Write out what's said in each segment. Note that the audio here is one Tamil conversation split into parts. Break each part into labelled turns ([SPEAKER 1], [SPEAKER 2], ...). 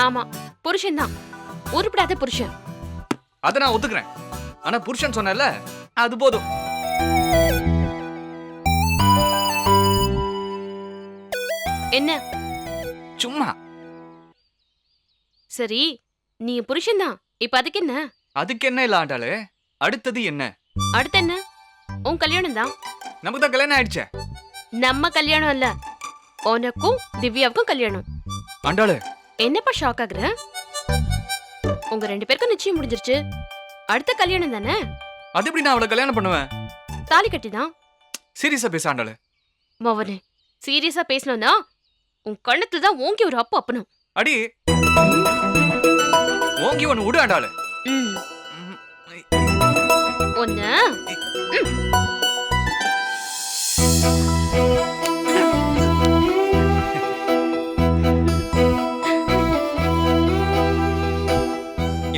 [SPEAKER 1] ஆமா, புருஷன் தான். உருப்படாத புருஷன்.
[SPEAKER 2] அத நான் ஒத்துக்கிறேன். ஆனா புருஷன் சொன்னல, அது போதும்.
[SPEAKER 1] என்ன?
[SPEAKER 2] சும்மா.
[SPEAKER 1] சரி, நீ புருஷன் தான். இப்ப அதுக்கு என்ன?
[SPEAKER 2] அதுக்கு என்ன இல்ல ஆண்டாளே. அடுத்தது என்ன?
[SPEAKER 1] அடுத்து என்ன? உன் கல்யாணம் தான்.
[SPEAKER 2] நமக்கு தான் கல்யாணம் ஆயிடுச்சே.
[SPEAKER 1] நம்ம கல்யாணம் இல்ல, உனக்கும் திவ்யாவுக்கும் கல்யாணம்.
[SPEAKER 2] ஆண்டாளே,
[SPEAKER 1] என்னப்பா ஷாக் ஆகுற? உங்க 2 பேருக்கும் நிச்சயம் முடிஞ்சிருச்சு. அடுத்த கல்யாணம் தானே?
[SPEAKER 2] அது எப்படி நான் அவளை கல்யாணம் பண்ணுவேன்?
[SPEAKER 1] தாலி கட்டிதான்.
[SPEAKER 2] சீரியஸா பேச ஆண்டாளே.
[SPEAKER 1] மவனே, சீரியஸா பேசணும்னா உன் கண்ணத்துல தான் ஓங்கி ஒரு அப்பு அப்பனும்.
[SPEAKER 2] அடி ஓங்கி ஒன்னு விடு ஆண்டாளே.
[SPEAKER 1] ம். ஒன்னு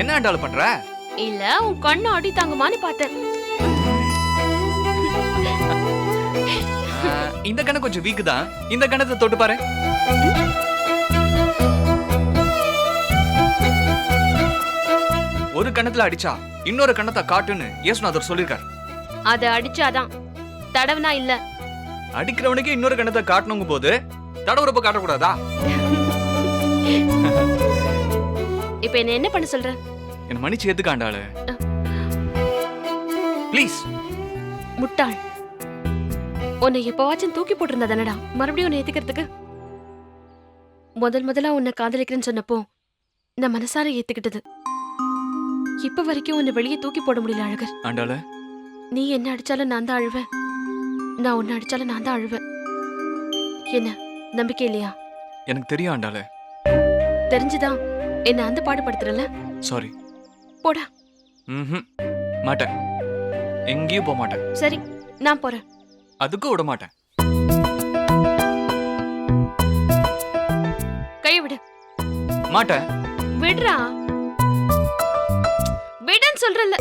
[SPEAKER 2] என்ன ஆண்டாள பண்ற?
[SPEAKER 1] இல்ல, உன் கண்ணு அடி தாங்குமான்னு பார்த்தேன்.
[SPEAKER 2] இந்த கண்ணு கொஞ்சம் வீக் தான். இந்த கண்ணத்தை தொட்டு பாரு. ஒரு கண்ணத்துல அடிச்சா இன்னொரு கண்ணத்தை காட்டுன்னு இயேசுநாதர் சொல்லிருக்கார்.
[SPEAKER 1] அத அடிச்சாதான், தடவுனா இல்ல.
[SPEAKER 2] அடிக்கிறவனுக்கு இன்னொரு கண்ணத்தை காட்டணுங்க போது தடவுறப்ப காட்டக்கூடாதா?
[SPEAKER 1] இப்ப என்ன பண்ண சொல்ற?
[SPEAKER 2] என்ன மன்னிச்சு ஏத்துக்க ஆண்டாளு. ப்ளீஸ்.
[SPEAKER 1] முட்டாள், உன்னை எப்பவாச்சும் தூக்கி போட்டிருந்தா தானடா மறுபடியும் உன்னை ஏத்துக்கிறதுக்கு? முதல்ல உன்னை காதலிக்கிறேன்னு சொன்னப்போ நான் மனசார ஏத்துக்கிட்டது. இப்ப வரைக்கும் உன்னை வெளியே தூக்கி போட முடியல அழகர்.
[SPEAKER 2] ஆண்டாளு,
[SPEAKER 1] நீ என்ன அடிச்சாலும் நான் தான் அழுவேன், நான் உன்னை அடிச்சாலும் நான் தான் அழுவேன். என்ன நம்பிக்கை இல்லையா?
[SPEAKER 2] எனக்கு தெரியும் ஆண்டாளு.
[SPEAKER 1] தெரிஞ்சுதான் என்ன அந்த பாடுபடுத்துறல.
[SPEAKER 2] சாரி.
[SPEAKER 1] போடா.
[SPEAKER 2] மாட்டேன். எங்கேயும் போக மாட்டேன்.
[SPEAKER 1] சரி, நான் போறேன்.
[SPEAKER 2] அதுக்கும் விட மாட்டேன்.
[SPEAKER 1] கைய விடு.
[SPEAKER 2] மாட்டேன்.
[SPEAKER 1] விடுறா. விடுன்னு சொல்றல.